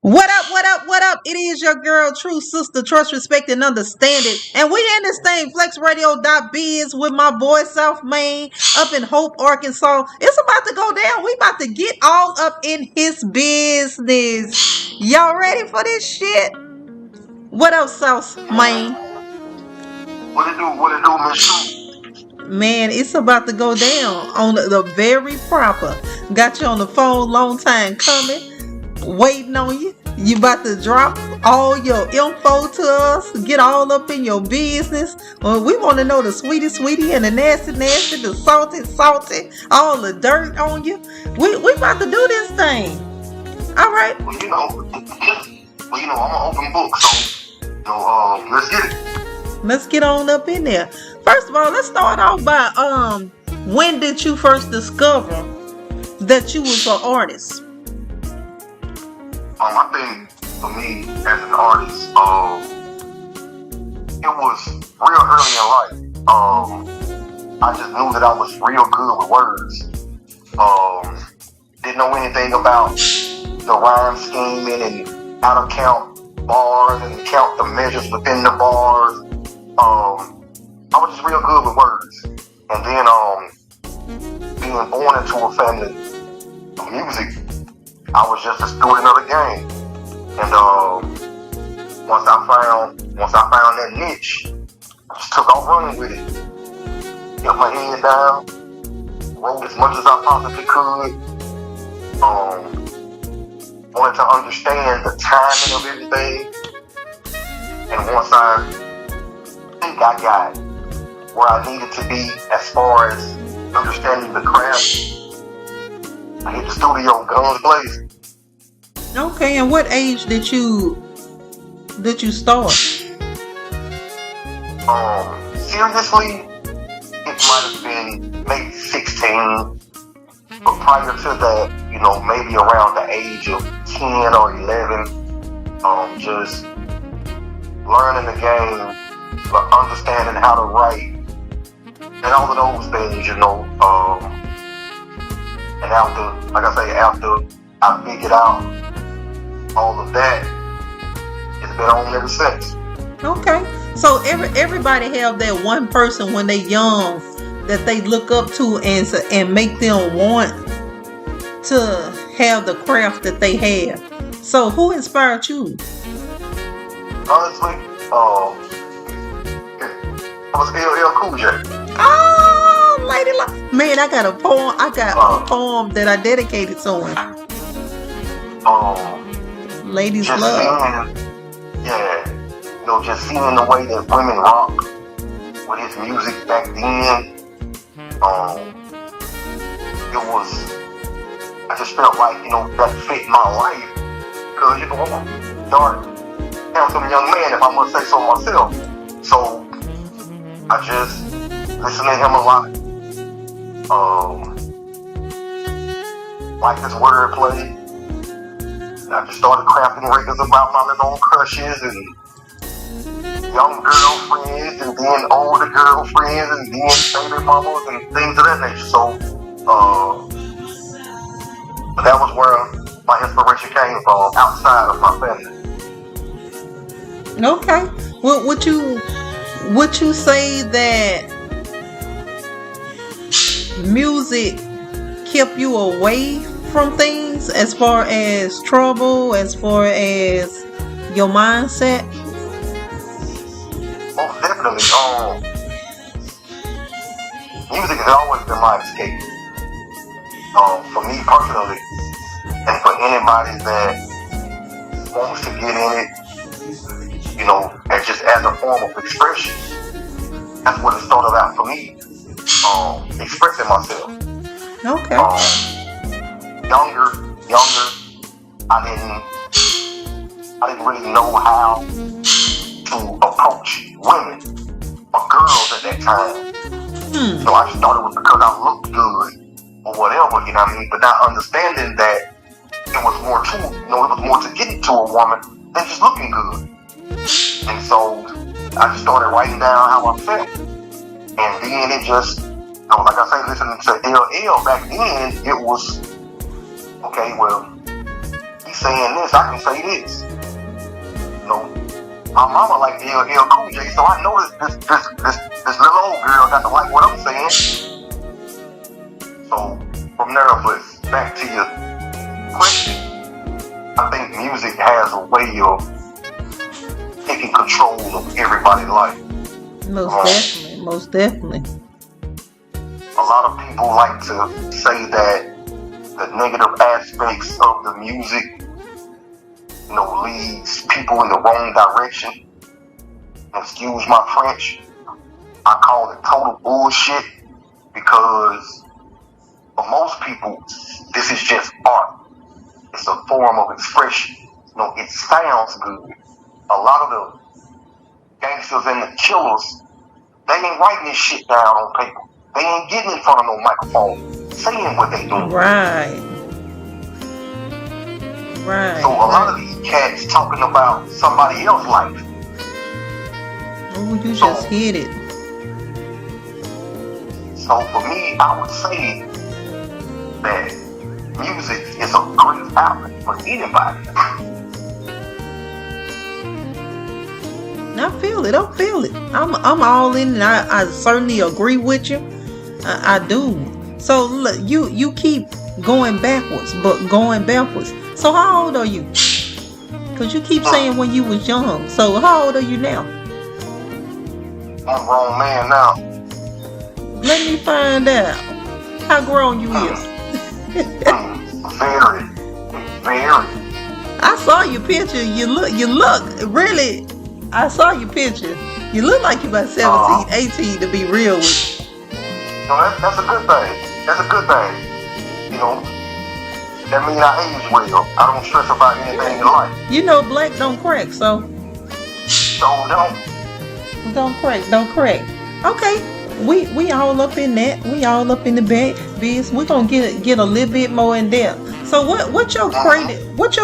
What up, what up, what up? It is your girl, True Sister, Trust, Respect, and Understanding. And we in this thing, FlexRadio.biz, with my boy, South Maine, up in Hope, Arkansas. It's about to go down. We about to get all up in his business. Y'all ready for this shit? What up, South Maine? What it do, Miss True? Man, it's about to go down on the very proper. Got you on the phone, long time coming, waiting on you. You about to drop all your info to us, get all up in your business. Well, we want to know the sweetie, and the nasty, the salty, all the dirt on you. We about to do this thing. All right. I'm an open book, so let's get it. Let's get on up in there. First of all, let's start off by when did you first discover that you was an artist? I think for me as an artist, it was real early in life. I just knew that I was real good with words. Didn't know anything about the rhyme scheming and how to count bars and count the measures within the bars. I was just real good with words. And then being born into a family of music, I was just a student of the game. And once I found that niche, I just took off running with it. Kept my head down, wrote as much as I possibly could. Wanted to understand the timing of everything. And once I think I got where I needed to be as far as understanding the craft, I hit the studio guns blazing. Okay, and what age did you start? Seriously, it might have been maybe 16. But prior to that, maybe around the age of 10 or 11, just learning the game, understanding how to write, and all of those things, and after I figured out all of that, it's been on ever since. Okay, so everybody have that one person when they young that they look up to and make them want to have the craft that they have. So who inspired you? Honestly, it was LL Cool J. Oh, Lady Love. Man, I got a poem that I dedicated to him. Ladies Love. Just seeing the way that women rock with his music back then. I just felt like, that fit my life. Because, I'm a dark, handsome young man, if I must say so myself. So, I just listen to him a lot. Like his wordplay. I just started crafting records about my little crushes and young girlfriends and then older girlfriends and then baby mamas and things of that nature. So, but that was where my inspiration came from, outside of my family. Okay. Well, would you say that music kept you away from things as far as trouble, as far as your mindset? Most definitely. Music has always been my escape. For me personally, and for anybody that wants to get in it, as a form of expression. That's what it started out for me. Expressing myself. Okay. Younger, I didn't really know how to approach women or girls at that time. So I started with because I looked good or whatever, but not understanding that it was more to getting to a woman than just looking good. And so I just started writing down how I felt. And then it just, like I say, listening to LL back then, it was, okay, well, he saying this, I can say this. You know, my mama like LL Cool J, so I know this little old girl got to like what I'm saying. So from there, but back to your question, I think music has a way of taking control of everybody's life. Most definitely. A lot of people like to say that the negative aspects of the music, you know, leads people in the wrong direction. Excuse my French. I call it total bullshit because for most people, this is just art. It's a form of expression. You know, it sounds good. A lot of the gangsters and the killers, they ain't writing this shit down on paper. They ain't getting in front of no microphone saying what they doing. Right. So a lot of these cats talking about somebody else's life. Oh, you just hit it. So for me, I would say that music is a great outlet for anybody. I feel it. I'm all in, and I certainly agree with you. I do. So look, you keep going backwards. So how old are you? Because you keep saying when you was young. So how old are you now? I'm a grown man now. Let me find out how grown you is. Very. I saw your picture. You look really. I saw your picture. You look like you about 17, 18 to be real with you. No, that's a good thing. That's a good thing. You know, that means I age well. I don't stress about anything in life. You know, black don't crack, so. Don't crack. Okay, we all up in that. We all up in the biz. We're gonna get a little bit more in depth. So what your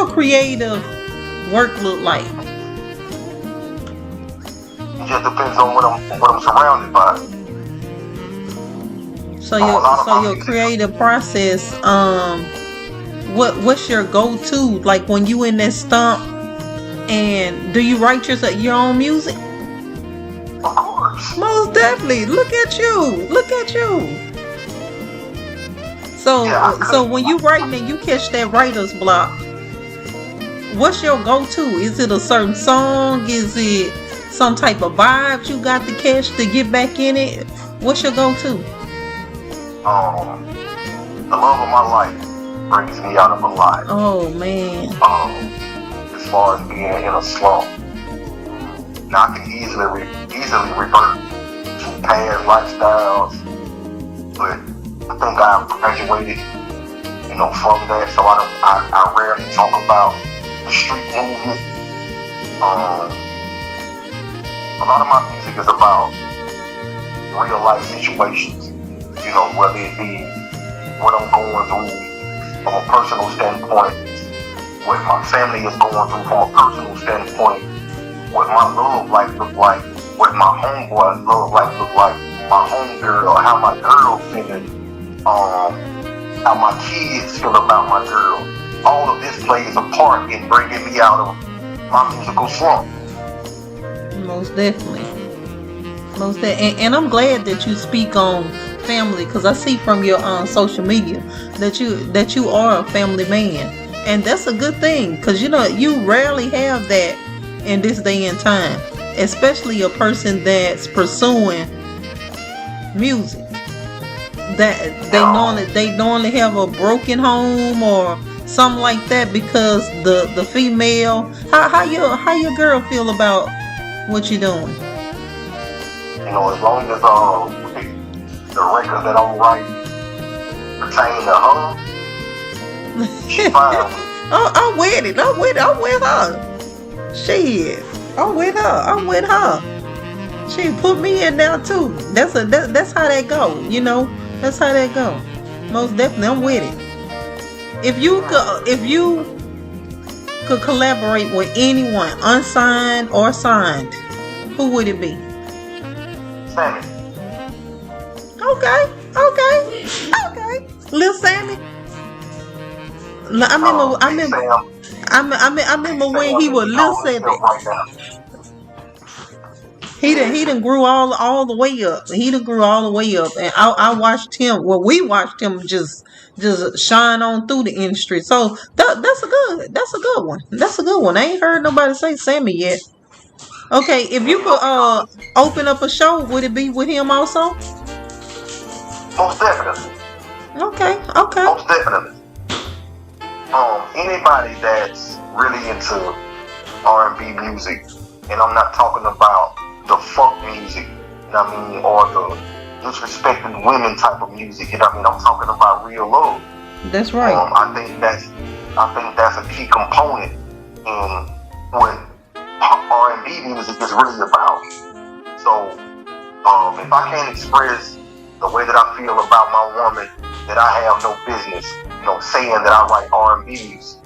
creative work look like? It just depends on what I'm surrounded by. So your creative process, what's your go-to? Like when you in that stump, and do you write your own music? Of course. Most definitely. Look at you. So when you writing and you catch that writer's block, what's your go-to? Is it a certain song? Is it some type of vibes you got to catch to get back in it? What's your go-to? The love of my life brings me out of a lot. Oh man. As far as being in a slump, now I can easily revert to past lifestyles, but I think I've graduated, you know, from that. So I rarely talk about the street movement. A lot of my music is about real life situations. You know, whether it be what I'm going through from a personal standpoint, what my family is going through from a personal standpoint, what my love life look like, what my homeboy's love life look like, my homegirl, how my girl feeling, how my kids feel about my girl. All of this plays a part in bringing me out of my musical slump. Most definitely. And I'm glad that you speak on family, because I see from your social media that you are a family man, and that's a good thing, because you know you rarely have that in this day and time, especially a person that's pursuing music. That they normally have a broken home or something like that, because the female. How your girl feel about what you doing? You know, as long as the records that I'm writing pertain to her, she's fine with it. I'm with it. I'm with her. Shit. I'm with her. She put me in there too. That's how that go. You know, that's how that go. Most definitely, I'm with it. If you could collaborate with anyone, unsigned or signed, who would it be? Sammy. Okay. Lil Sammy. I I remember when he was little seven. Right now. He done grew all the way up. He done grew all the way up, and I watched him. Well, we watched him just shine on through the industry. So that's a good one. That's a good one. I ain't heard nobody say Sammy yet. Okay, if you could open up a show, would it be with him also? Most definitely. Okay. Most definitely. Anybody that's really into R&B music, and I'm not talking about the funk music, you know what I mean, or the disrespecting women type of music, you know what I mean. I'm talking about real love. That's right. I think that's a key component in what R&B music is really about. So, if I can't express the way that I feel about my woman, that I have no business, saying that I write R&B music.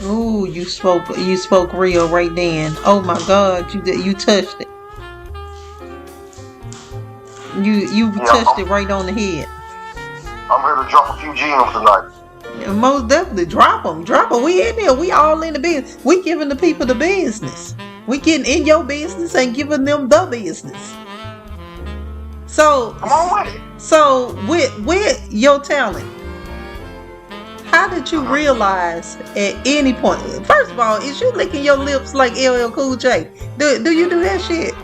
Ooh, you spoke real right then. Oh my God, you touched it. You touched it right on the head. I'm here to drop a few gems tonight. Most definitely, drop them. We in there. We all in the business. We giving the people the business. We getting in your business and giving them the business. So, come on with it. So with your talent, how did you realize at any point? First of all, is you licking your lips like LL Cool J? Do you do that shit?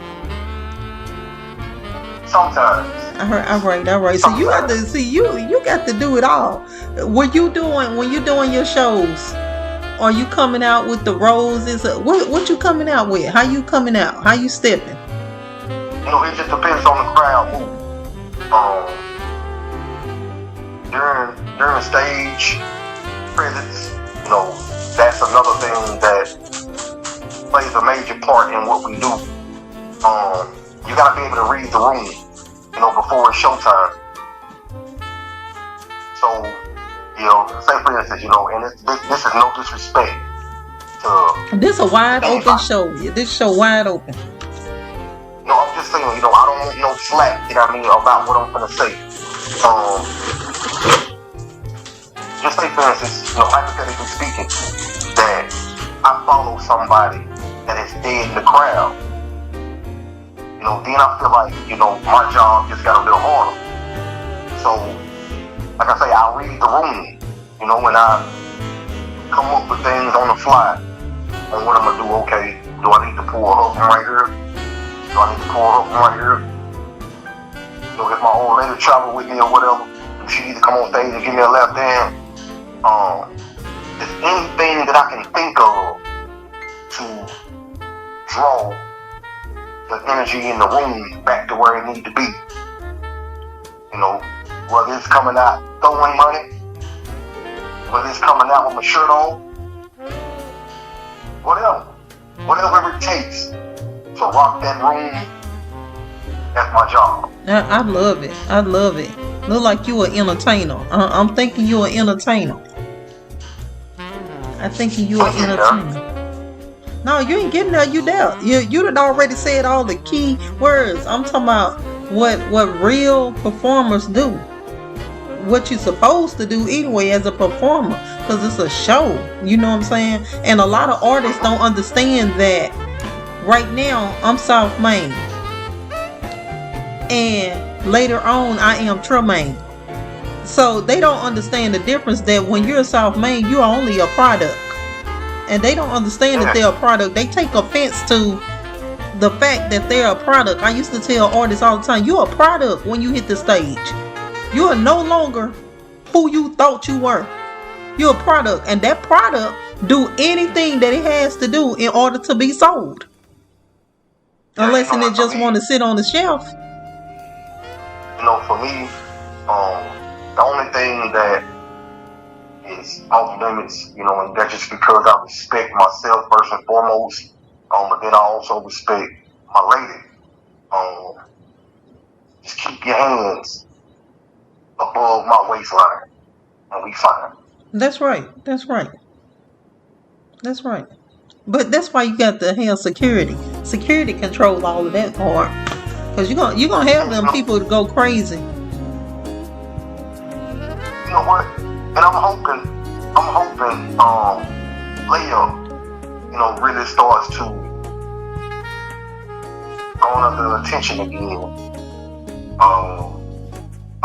Sometimes. All right. So you got to see you got to do it all. When you doing your shows, are you coming out with the roses? What you coming out with? How you coming out? How you stepping? It just depends on the crowd mood. During the stage presence, that's another thing that plays a major part in what we do. You gotta be able to read the room, before it's showtime. So, say for instance, and this is no disrespect to this a wide open show. This show wide open. I'm just saying, I don't want no slack, about what I'm gonna say. Just say for instance, hypothetically speaking, that I follow somebody that is dead in the crowd. Then I feel like, my job just got a little harder. So, like I say, I read the room, when I come up with things on the fly on what I'm gonna do. Okay, do I need to pull her from right here? Do I need to pull her from right here? If my old lady travel with me or whatever, she needs to come on stage and give me a left hand. There's anything that I can think of to draw the energy in the room back to where it needs to be. Whether it's coming out throwing money, whether it's coming out with my shirt on, whatever it takes to rock that room, that's my job. I love it. Look like you an entertainer. I'm thinking you an entertainer. No, you ain't getting there. You there. You done already said all the key words. I'm talking about what real performers do. What you supposed to do anyway as a performer, because it's a show. You know what I'm saying? And a lot of artists don't understand that. Right now, I'm South Maine, and later on, I am Tremaine. So they don't understand the difference that when you're South Maine, you're only a product. And they don't understand that they're a product. They take offense to the fact that they're a product. I used to tell artists all the time, you're a product when you hit the stage. You are no longer who you thought you were. You're a product. And that product do anything that it has to do in order to be sold. Unless it just want to sit on the shelf. For me, the only thing that is off limits, and that's just because I respect myself first and foremost, but then I also respect my lady. Just keep your hands above my waistline, and we fine. That's right. But that's why you got to have security. Security control all of that part, because you're gonna have them people to go crazy. You know what? And I'm hoping layup, really starts to garner the attention again. I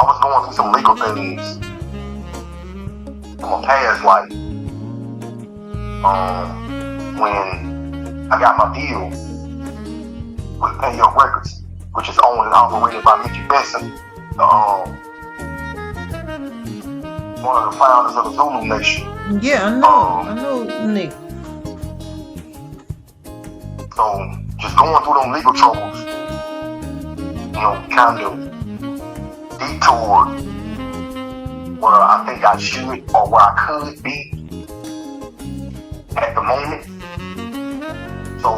was going through some legal things from a past life. When I got my deal with Pay Up Records, which is owned and operated by Mickey Benson, one of the founders of the Zulu Nation. Yeah, I know, Nick. So just going through them legal troubles, kind of detoured where I think I should or where I could be at the moment. So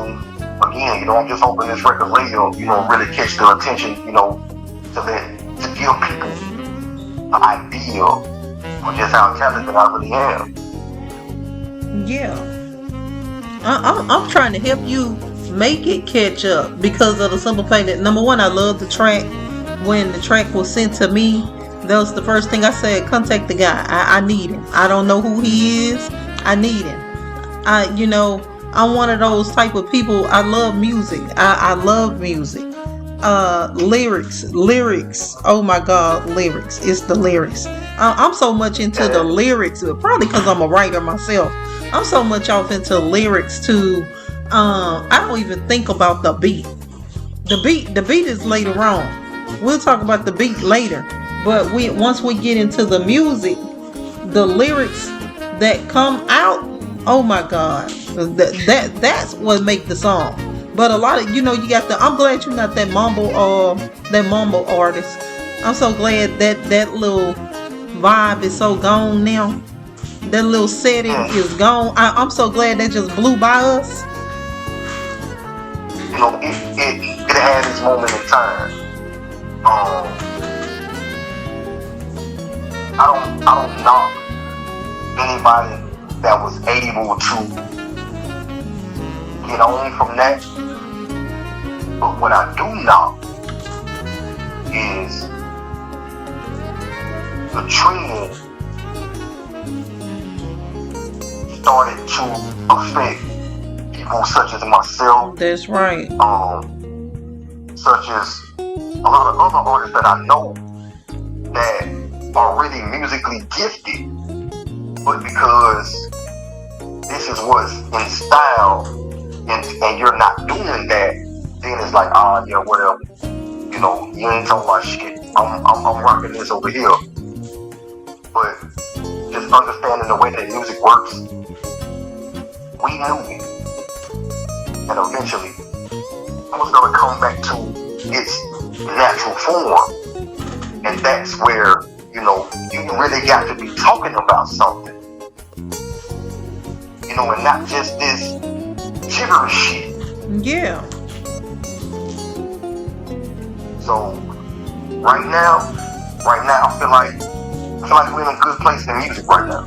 again, I'm just hoping this record label, really catch the attention, to give people an idea of just how talented I really am. Yeah. I'm trying to help you make it catch up because of the simple fact that, number one, I love the track. When the track was sent to me, that was the first thing I said, contact the guy. I need him. I don't know who he is. I need him. I'm one of those type of people. I love music. I love music. Lyrics. Oh my God, lyrics. It's the lyrics. I'm so much into the lyrics, probably because I'm a writer myself. I'm so much off into lyrics too. I don't even think about the beat. The beat is later on. We'll talk about the beat later. But once we get into the music, the lyrics that come out, oh my God, that's what make the song. But a lot of you got the. I'm glad you're not that mumble artist. I'm so glad that little vibe is so gone now. That little setting is gone. I'm so glad that just blew by us. It had its moment in time. I don't knock anybody that was able to get on from that. But what I do knock is the trend started to affect people such as myself. That's right. Such as a lot of other artists that I know that are really musically gifted, but because this is what's in style and you're not doing that, then it's like, yeah, whatever. You ain't talking about shit. I'm rocking this over here. But just understanding the way that music works, we knew it. And eventually, I was gonna come back to its natural form. And that's where, you really got to be talking about something. And not just this gibberish shit. Yeah. So right now I feel like we're in a good place in music right now.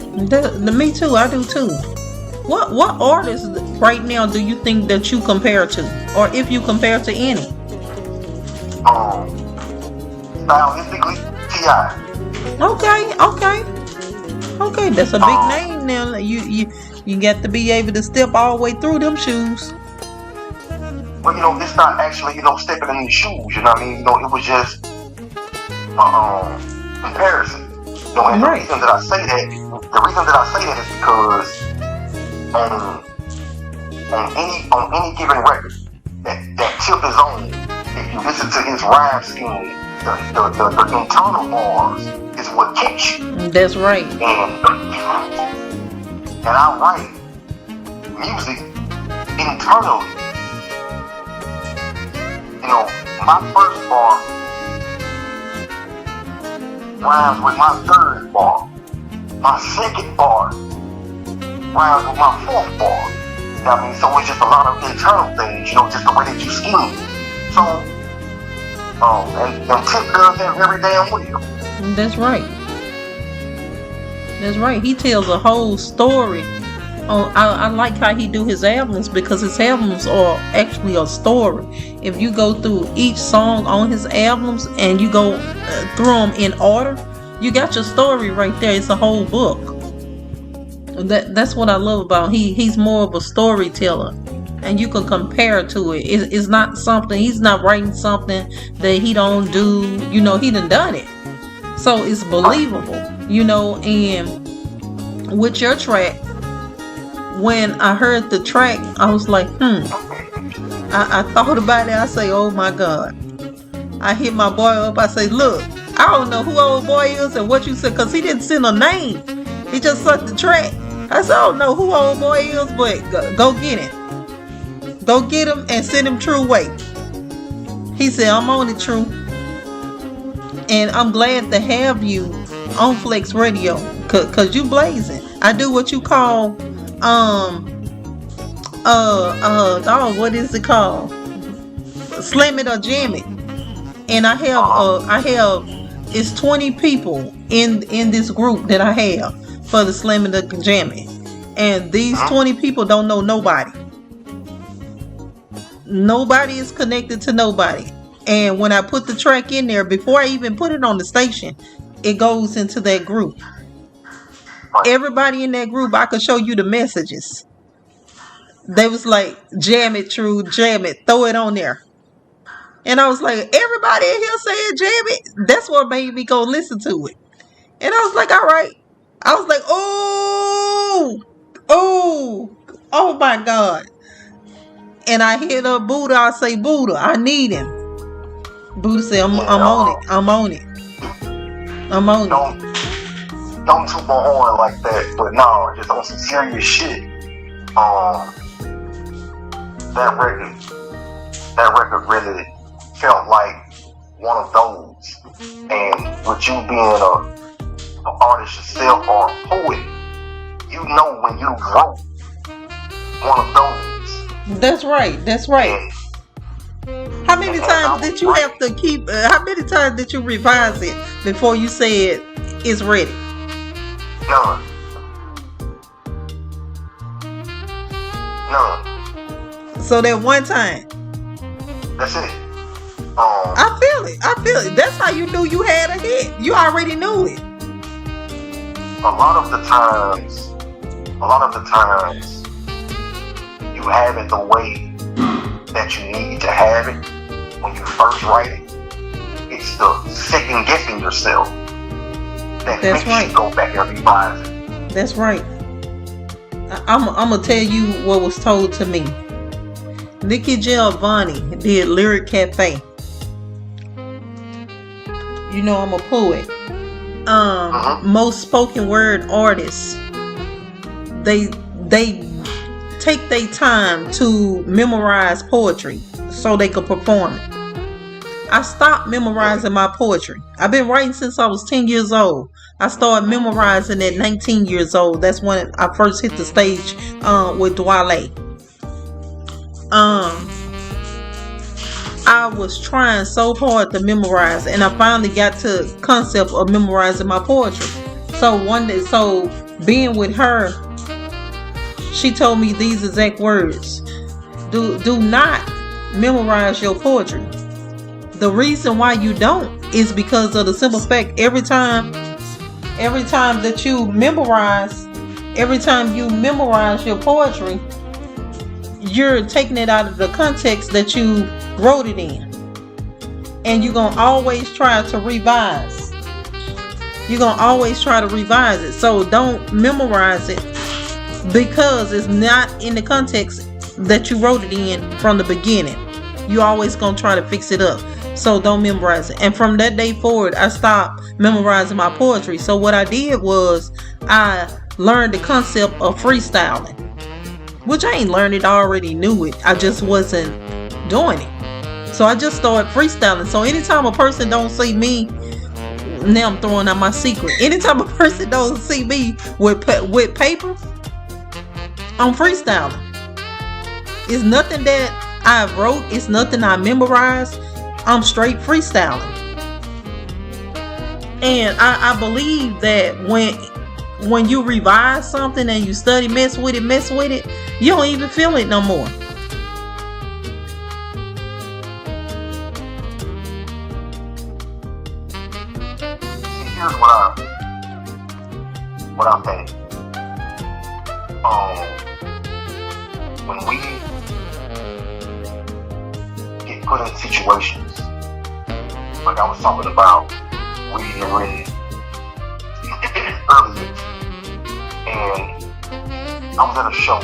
Me too, I do too. What artists right now do you think that you compare to? Or if you compare to any? Stylistically, T.I. Okay, that's a big name now. You got to be able to step all the way through them shoes. Well, this not actually, stepping in the shoes, you know what I mean? It was just comparison. And Right. the reason that I say that is because on any given record that Tip is on, if you listen to his rhyme scheme, the internal bars is what catch you. That's right. And I write music internally. My first bar rhymes with my third bar. My second bar rhymes with my fourth bar. So it's just a lot of internal things, just the way that you scheme. So, and Tip does that very damn well. That's right. He tells a whole story. I like how he do his albums because his albums are actually a story. If you go through each song on his albums and you go through them in order, you got your story right there. It's a whole book. That's what I love about him. He's more of a storyteller, and you can compare to it. It's not something, he's not writing something that he don't do. He done it, so it's believable. And with your track, when I heard the track, I was like, I thought about it. I say, oh my God. I hit my boy up. I say, look, I don't know who old boy is and what you said, because he didn't send a name. He just sent the track. I said, I don't know who old boy is, but go get him. Go get him and send him True Way. He said, I'm on it, True. And I'm glad to have you on Flex Radio, because you blazing. I do what you call, what is it called? Slam it or jam it. And I have it's 20 people in this group that I have for the Slam it or jam it. And these 20 people don't know nobody. Nobody is connected to nobody. And when I put the track in there, before I even put it on the station, it goes into that group. Everybody in that group, I could show you the messages. They was like, jam it, True, jam it, throw it on there. And I was like, everybody in here saying jam it. That's what made me go listen to it. And I was like, all right. I was like, oh my God. And I hit up Buddha. I say, Buddha, I need him. Buddha said, I'm on it. I'm on it. I'm on it. Don't toot my horn like that, but no, just on some serious shit. That record really felt like one of those. And with you being an artist yourself or a poet, when you wrote one of those. That's right. That's right. How many times did you have to keep? How many times did you revise it before you said it's ready? None. So that one time. That's it. I feel it. That's how you knew you had a hit. You already knew it. A lot of the times, you have it the way that you need to have it when you first write it. It's the second guessing yourself that makes you go back and revise it. That's right. I'm gonna tell you what was told to me. Nikki Giovanni did Lyric Cafe. I'm a poet. Most spoken word artists, they take their time to memorize poetry so they could perform it. I stopped memorizing my poetry. I've been writing since I was 10 years old. I started memorizing at 19 years old. That's when I first hit the stage with Dwale. I was trying so hard to memorize, and I finally got to the concept of memorizing my poetry. So being with her, she told me these exact words. Do not memorize your poetry. The reason why you don't is because of the simple fact every time that you memorize your poetry, you're taking it out of the context that you wrote it in. And you're going to always try to revise. it. So don't memorize it because it's not in the context that you wrote it in from the beginning. You're always going to try to fix it up. So don't memorize it. And from that day forward, I stopped memorizing my poetry. So what I did was I learned the concept of freestyling, which I ain't learned it. I already knew it. I just wasn't doing it. So I just started freestyling. So anytime a person don't see me, now I'm throwing out my secret. Anytime a person don't see me with paper, I'm freestyling. It's nothing that I wrote. It's nothing I memorized. I'm straight freestyling. And I believe that when you revise something and you study, mess with it, you don't even feel it no more. Here's what I think. get put in situations like I was talking about reading and reading earlier, and I was at a show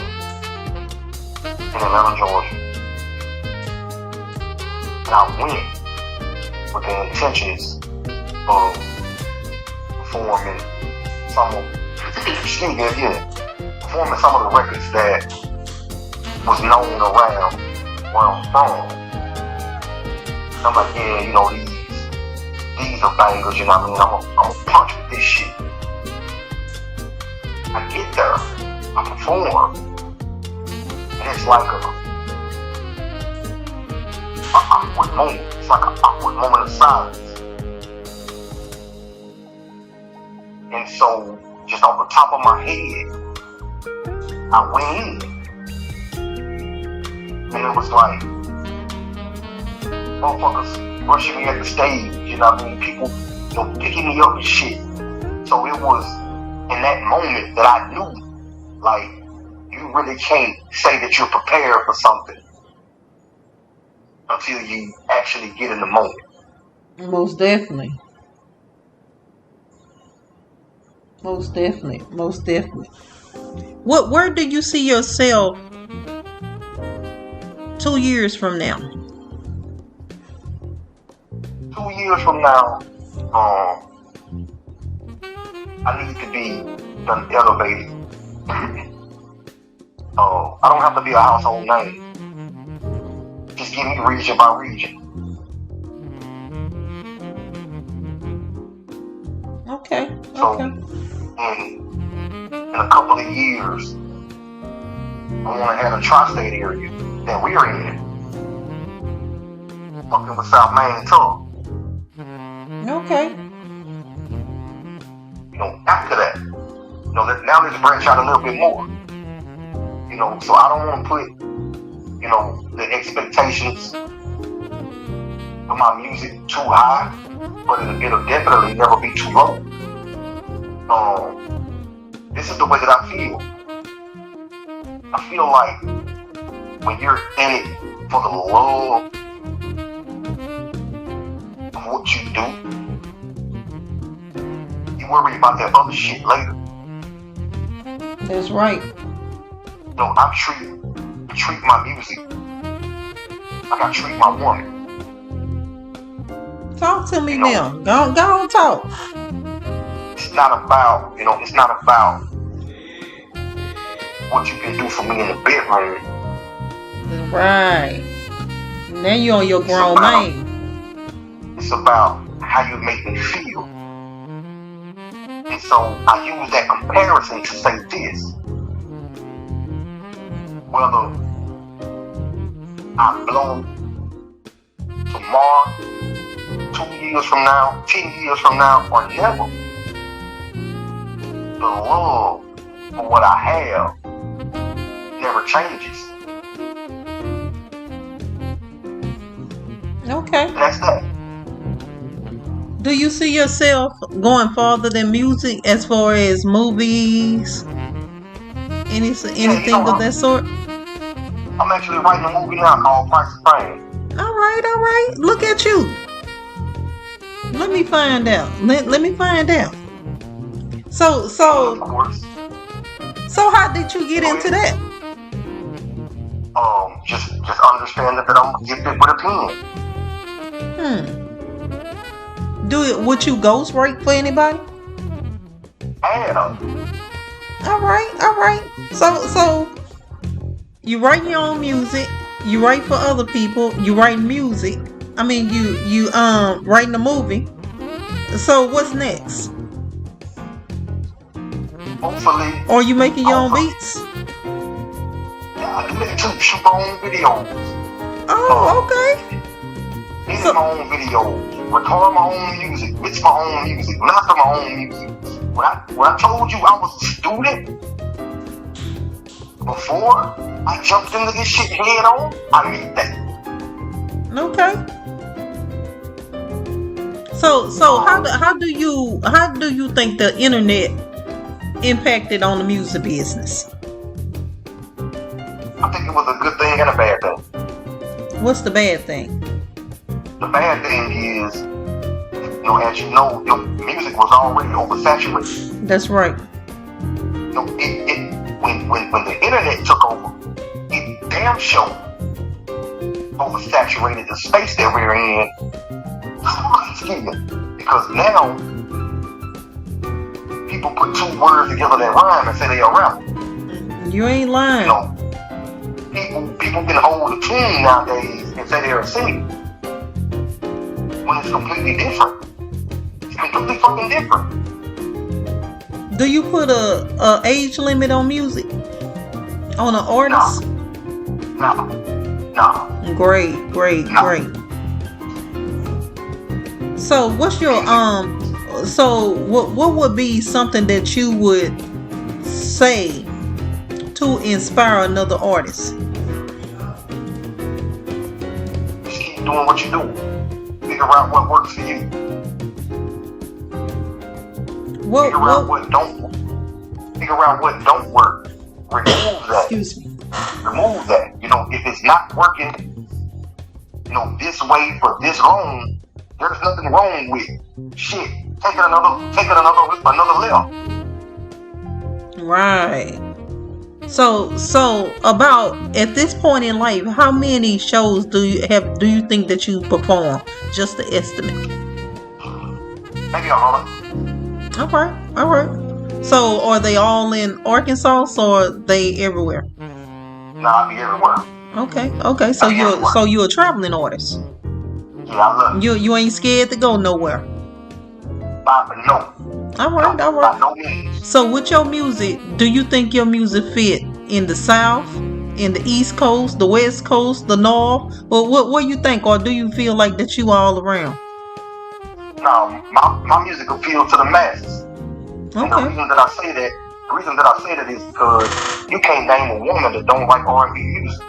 in Atlanta, Georgia, and I went with the intentions of performing some of, performing some of the records that was known around where I'm from. And I'm like, yeah, you know, these are bangers, you know what I mean? I'm gonna punch with this shit. I get there, I perform, and it's like an awkward moment. It's like an awkward moment of silence. And so, just off the top of my head, I went in. And it was like, motherfuckers rushing me at the stage, you know what I mean? People, you know, picking me up and shit. So it was in that moment that I knew, like, you really can't say that you're prepared for something until you actually get in the moment. Most definitely. Most definitely. Most definitely. Where do you see yourself 2 years from now? 2 years from now, I need to be done elevated. I don't have to be a household name. Just give me region by region. Okay. So, Okay. in a couple of years, I want to have a tri-state area that we're in. Fucking with SOUTHMAINE Talk. Okay. You know, after that, you know, now let's branch out a little bit more. You know, so I don't want to put, you know, the expectations of my music too high, but it'll definitely never be too low. This is the way that I feel. I feel like when you're in it for the love of what you do, you worry about that other shit later. That's right. No, I treat my music like I treat my woman. Talk to me, You know, now. Go on, talk. it's not about, you know, it's not about what you can do for me in the bedroom. Right. Now you on your It's grown about, man. it's about how you make me feel. And so I use that comparison to say this. Whether I blow tomorrow, 2 years from now, 10 years from now, or never, the love for what I have never changes. Okay. And that's that. Do you see yourself going farther than music as far as movies? Anything of that sort? I'm actually writing a movie now called Price of Fame. All right. Look at you. Let me find out. Let me find out. So Of course. how did you get into that? Just understanding that I'm gifted with a pen. Would you ghostwrite for anybody? And All right. So you write your own music. You write for other people. You write music. I mean, you writing a movie. So what's next? hopefully, Or you making your own beats? I can make shoot my own videos. Oh, okay. Edit my own videos, record my own music, mix my own music, master my own music. When I told you I was a student before I jumped into this shit head on, I mean that. Okay. So how do you think the internet impacted on the music business? I think it was a good thing thing and a bad thing. What's the bad thing? The bad thing is, as you know, your music was already oversaturated. That's right. When the internet took over, it damn sure oversaturated the space that we're in. Excuse me. Because now people put two words together that rhyme and say they are rapper. You ain't lying. People can hold a tune nowadays and say they're a singer. When it's completely different. It's completely fucking different. Do you put a age limit on music? On an artist? No. Great. So what's your so what would be something that you would say to inspire another artist? Just keep doing what you do. Figure out what works for you. Figure out what don't work. Remove that. Excuse me. Remove that. If it's not working, this way for this long, there's nothing wrong with shit. Take it another level. Right. So about at this point in life, how many shows do you think that you perform? Just the estimate. Maybe 100. All right. So are they all in Arkansas or are they everywhere? Nah, I'll be everywhere. Okay. So you're a traveling artist. Yeah, I love it. You ain't scared to go nowhere. No. All right. By no means. So with your music, do you think your music fit in the South, in the East Coast, the West Coast, the North? Or what do you think? Or do you feel like that you all around? No, my music appeals to the masses. Okay. And the reason that I say that is because you can't name a woman that don't like R&B music.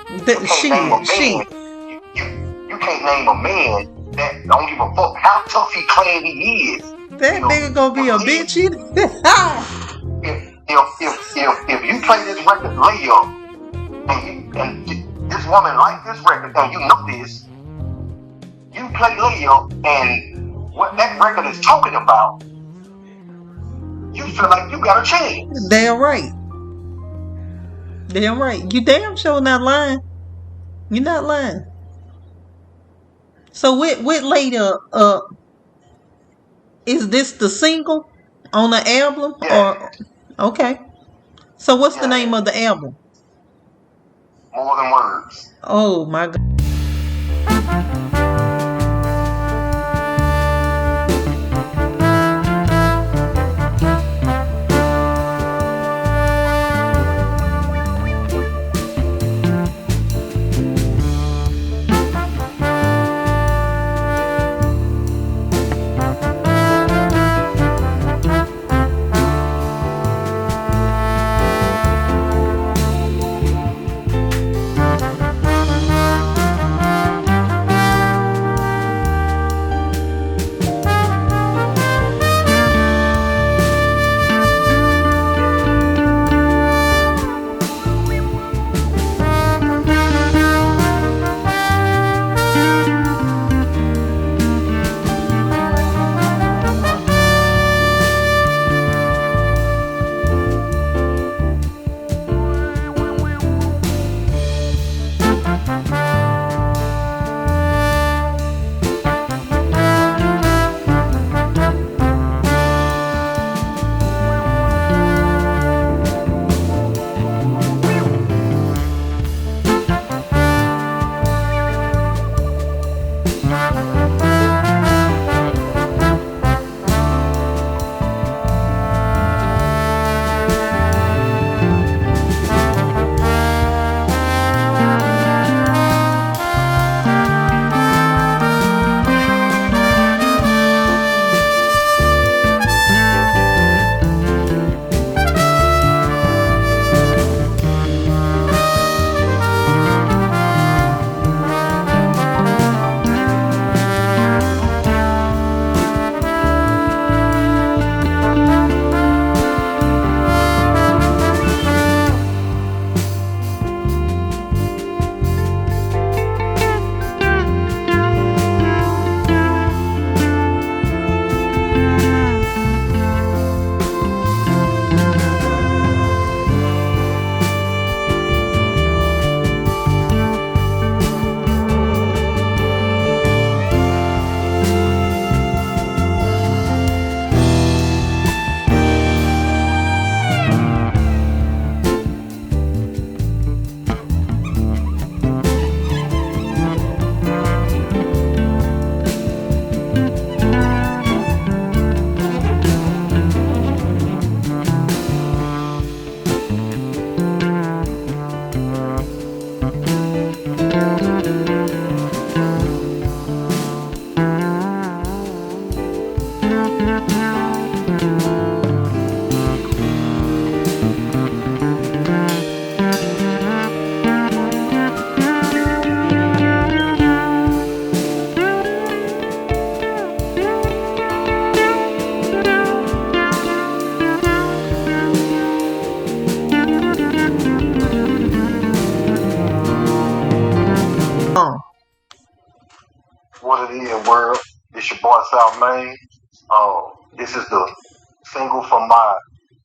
You can't name a man that don't give a fuck how tough he claim he is. That nigga gonna be a bitch. If you play this record layup and this woman like this record and you know this, you play layup and what that record is talking about, you feel like you got a chance. Damn right. You damn sure not lying. You're not lying. So with later, is this the single on the album? Yeah. Or okay. So what's the name of the album? More Than Words. Oh my God. What it is, world? It's your boy SOUTHMAINE. This is the single from my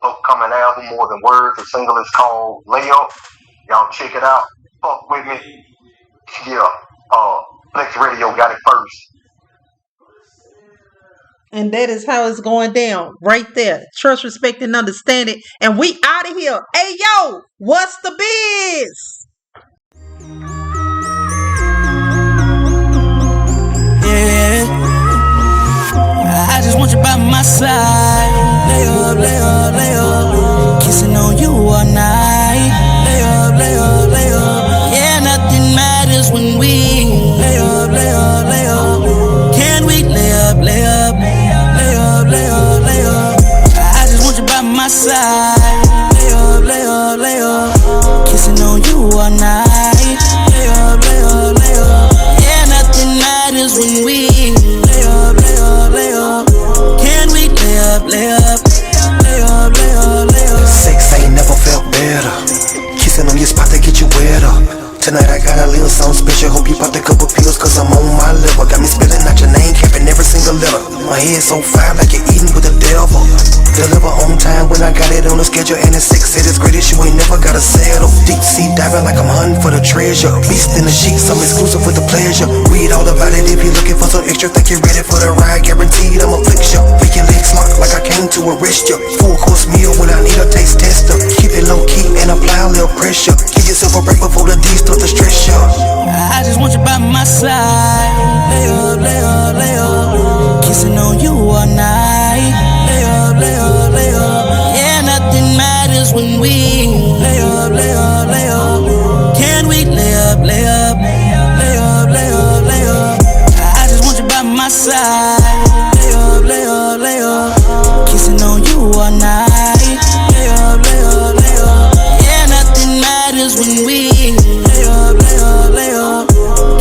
upcoming album, More Than Words. The single is called Layup. Y'all check it out. Fuck with me. Yeah. Flex Radio got it first. And that is how it's going down right there. Trust, respect, and understanding. And we out of here. Hey, yo, what's the biz? I just want you by my side. Lay up, lay up, lay up. Kissing on you all night. Lay up, lay up, lay up. Yeah, nothing matters when we lay up, lay up, lay up. Can we lay up, lay up, lay up, lay up, lay up? I just want you by my side. Lay up, lay up, lay up. Kissing on you all night. Lay up, lay up, lay up. Yeah, nothing matters when we lay up, lay up, lay up. Can we lay up, lay up, lay up, lay up, lay up? Sex ain't never felt better. Kissing on your spot to get you wetter. Tonight I got a little something special. Hope you popped a couple pills, cause I'm on my level. Got me spelling out your name, capping every single letter. My head so fire like you're eating with the devil. Deliver on time when I got it on the schedule. And it's sex at its greatest, you ain't never gotta settle. Deep sea diving like I'm hunting for the treasure. Beast in the sheets, I'm exclusive with the pleasure. Read all about it if you're looking for some extra. Think you're ready for the ride, guaranteed I'ma fix you. Make your legs lock like I came to arrest you. Full course meal when I need a taste tester. Keep it low key and apply a little pressure. Give yourself a break before the D start to stress you. I just want you by my side. Lay up, lay up, lay up. Kissing on you all night. Lay up, lay up, lay up. Yeah, nothing matters when we lay up, lay up, lay up. Can we lay up, lay up, lay up, lay up, lay up? I just want you by my side. Lay up, lay up, lay up. Kissing on you all night. Lay up, lay up, lay up. Yeah, nothing matters when we lay up, lay up, lay up.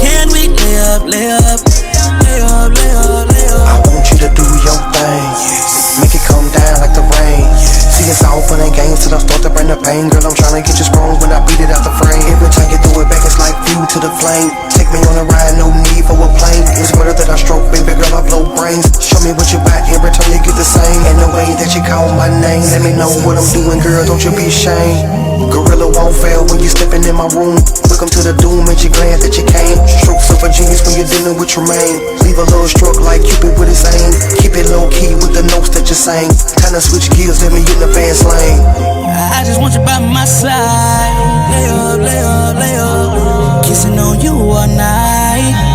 Can we lay up, lay up, lay up, lay up, lay up? I want you to do your thing. Make it come down like the rain. See, it's all fun and games till I start to bring the pain. Girl, I'm trying to get you sprung when I beat it out the frame. Every time you throw it back, it's like fuel to the flame. Take me on a ride, no need for a plane. It's better that I stroke, baby girl, I blow brains. Show me what you back, in return you get the same. And the way that you call my name, let me know what I'm doing, girl, don't you be ashamed. Gorilla won't fail when you stepping in my room. Welcome to the doom and you're glad that you came. Strokes of a genius when you're dealing with Tremaine. Leave a little stroke like Cupid with his aim. Keep it low key with the notes that you sang. Time to switch gears, let me get in the fast lane. I just want you by my side. Lay up, lay up, lay up. Kissing on you all night.